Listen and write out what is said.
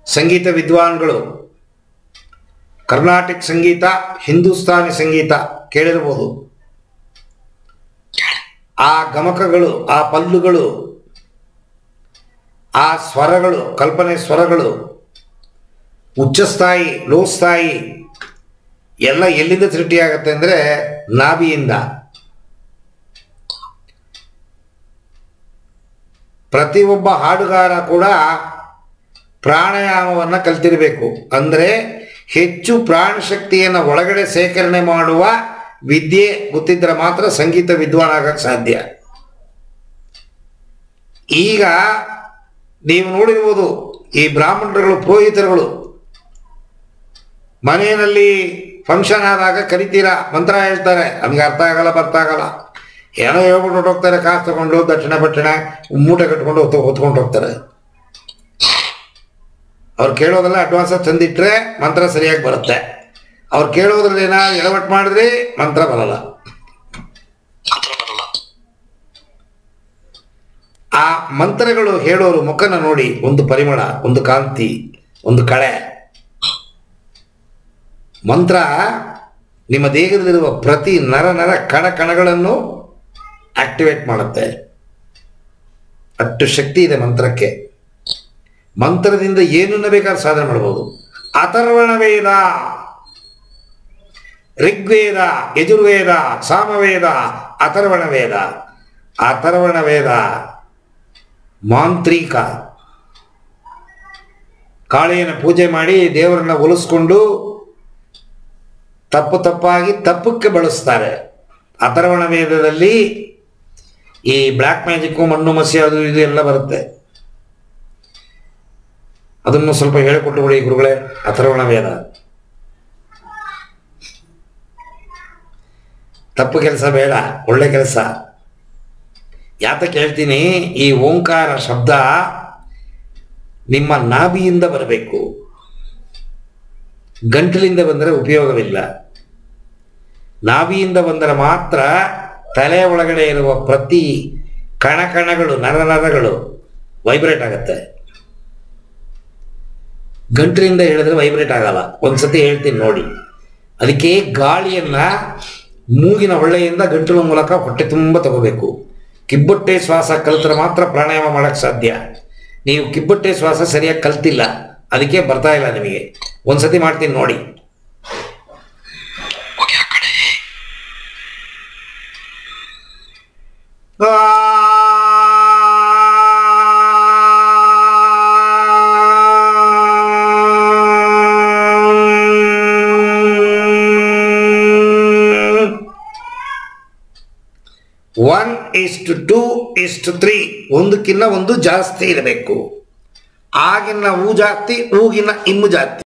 ಸಂಗೀತ ವಿದ್ವಾನ್ಗಳು ಕರ್ನಾಟಕ ಸಂಗೀತ, ಹಿಂದೂಸ್ತಾನಿ ಸಂಗೀತ ಕೇಳಿರಬಹುದು. ಆ ಗಮಕಗಳು, ಆ ಪಲ್ಲುಗಳು, ಆ ಸ್ವರಗಳು, ಕಲ್ಪನೆ ಸ್ವರಗಳು, ಉಚ್ಚಸ್ಥಾಯಿ, ಲೋಸ್ಥಾಯಿ ಎಲ್ಲ ಎಲ್ಲಿಂದ ಸೃಷ್ಟಿಯಾಗತ್ತೆ ಅಂದರೆ ನಾಭಿಯಿಂದ. ಪ್ರತಿಯೊಬ್ಬ ಹಾಡುಗಾರ ಕೂಡ ಪ್ರಾಣಾಯಾಮವನ್ನು ಕಲ್ತಿರಬೇಕು. ಅಂದರೆ ಹೆಚ್ಚು ಪ್ರಾಣಶಕ್ತಿಯನ್ನು ಒಳಗಡೆ ಸೇಕರಣೆ ಮಾಡುವ ವಿದ್ಯೆ ಗೊತ್ತಿದ್ದರೆ ಮಾತ್ರ ಸಂಗೀತ ವಿದ್ವಾನ್ ಆಗಕ್ಕೆ ಸಾಧ್ಯ. ಈಗ ನೀವು ನೋಡಿರ್ಬೋದು, ಈ ಬ್ರಾಹ್ಮಣರುಗಳು, ಪುರೋಹಿತರುಗಳು ಮನೆಯಲ್ಲಿ ಫಂಕ್ಷನ್ ಆದಾಗ ಕರಿತೀರಾ, ಮಂತ್ರ ಹೇಳ್ತಾರೆ, ನಮಗೆ ಅರ್ಥ ಆಗಲ್ಲ, ಬರ್ತಾ ಆಗಲ್ಲ, ಏನೋ ಹೇಳ್ಬಿಟ್ಟು ಹೊಟ್ಟೋಗ್ತಾರೆ. ಕಾಸು ತಗೊಂಡು ದಕ್ಷಿಣ ಪಟ್ಟಣ ಮೂಟೆ ಕಟ್ಕೊಂಡು ಹೊತ್ಕೊಂಡು ಹೋಗ್ತಾರೆ. ಅವ್ರು ಕೇಳೋದೆಲ್ಲ ಅಡ್ವಾನ್ಸ್ ತಂದಿಟ್ರೆ ಮಂತ್ರ ಸರಿಯಾಗಿ ಬರುತ್ತೆ. ಅವ್ರು ಕೇಳೋದ್ರಲ್ಲಿ ಏನಾದ್ರು ಎಡವಟ್ಟು ಮಾಡಿದ್ರೆ ಮಂತ್ರ ಬರಲ್ಲ. ಆ ಮಂತ್ರಗಳು ಹೇಳೋರು ಮುಖನ ನೋಡಿ ಒಂದು ಪರಿಮಳ, ಒಂದು ಕಾಂತಿ, ಒಂದು ಕಳೆ. ಮಂತ್ರ ನಿಮ್ಮ ದೇಹದಲ್ಲಿರುವ ಪ್ರತಿ ನರ ಕಣಗಳನ್ನು ಆಕ್ಟಿವೇಟ್ ಮಾಡುತ್ತೆ. ಅಷ್ಟು ಶಕ್ತಿ ಇದೆ ಮಂತ್ರಕ್ಕೆ. ಮಂತ್ರದಿಂದ ಏನನ್ನ ಬೇಕಾದ್ರೂ ಸಾಧನೆ ಮಾಡ್ಬೋದು. ಅಥರ್ವಣ ವೇದ, ಋಗ್ವೇದ, ಯಜುರ್ವೇದ, ಸಾಮವೇದ, ಅಥರ್ವಣ ವೇದ. ಅಥರ್ವಣ ವೇದ ಮಾಂತ್ರಿಕ. ಕಾಳಿಯನ್ನು ಪೂಜೆ ಮಾಡಿ ದೇವರನ್ನ ಒಲಿಸ್ಕೊಂಡು ತಪ್ಪಕ್ಕೆ ಬಳಸ್ತಾರೆ. ಅಥರ್ವಣ ವೇದದಲ್ಲಿ ಈ ಬ್ಲ್ಯಾಕ್ ಮ್ಯಾಜಿಕ್ಕು, ಮಣ್ಣು ಮಸಿ, ಅದು ಇದು ಎಲ್ಲ ಬರುತ್ತೆ. ಅದನ್ನು ಸ್ವಲ್ಪ ಹೇಳಿಕೊಟ್ಟು ಬಿಡಿ ಗುರುಗಳೇ. ಅಥರ್ವಣ ವೇದ ತಪ್ಪು ಕೆಲಸ ಬೇಡ, ಒಳ್ಳೆ ಕೆಲಸ. ಯಾತಕ್ಕೆ ಹೇಳ್ತೀನಿ, ಈ ಓಂಕಾರ ಶಬ್ದ ನಿಮ್ಮ ನಾಭಿಯಿಂದ ಬರಬೇಕು. ಗಂಟಲಿಂದ ಬಂದರೆ ಉಪಯೋಗವಿಲ್ಲ. ನಾಭಿಯಿಂದ ಬಂದರೆ ಮಾತ್ರ ತಲೆ ಒಳಗಡೆ ಇರುವ ಪ್ರತಿ ಕಣಗಳು, ನರಗಳು ವೈಬ್ರೇಟ್ ಆಗುತ್ತೆ. ಗಂಟಲಿಂದ ಹೇಳಿದ್ರೆ ವೈಬ್ರೇಟ್ ಆಗಲ್ಲ. ಒಂದ್ಸತಿ ಹೇಳ್ತೀನಿ ನೋಡಿ. ಅದಕ್ಕೆ ಗಾಳಿಯನ್ನ ಮೂಗಿನ ಹೊಳ್ಳೆಯಿಂದ ಗಂಟಲು ಮೂಲಕ ಹೊಟ್ಟೆ ತುಂಬ ತಗೋಬೇಕು. ಕಿಬ್ಬೊಟ್ಟೆ ಶ್ವಾಸ ಕಲ್ತ್ರೆ ಮಾತ್ರ ಪ್ರಾಣಾಯಾಮ ಮಾಡಕ್ಕೆ ಸಾಧ್ಯ. ನೀವು ಕಿಬ್ಬೊಟ್ಟೆ ಶ್ವಾಸ ಸರಿಯಾಗಿ ಕಲ್ತಿಲ್ಲ, ಅದಕ್ಕೆ ಬರ್ತಾ ಇಲ್ಲ ನಿಮಗೆ. ಒಂದ್ಸತಿ ಮಾಡ್ತೀನಿ ನೋಡಿ. ಒನ್ ಇಷ್ಟು 2:3, ಒಂದಕ್ಕಿಂತ ಒಂದು ಜಾಸ್ತಿ ಇರಬೇಕು. ಆಗಿನ ಊ ಜಾಸ್ತಿ, ಊಗಿನ ಇನ್ನು ಜಾಸ್ತಿ.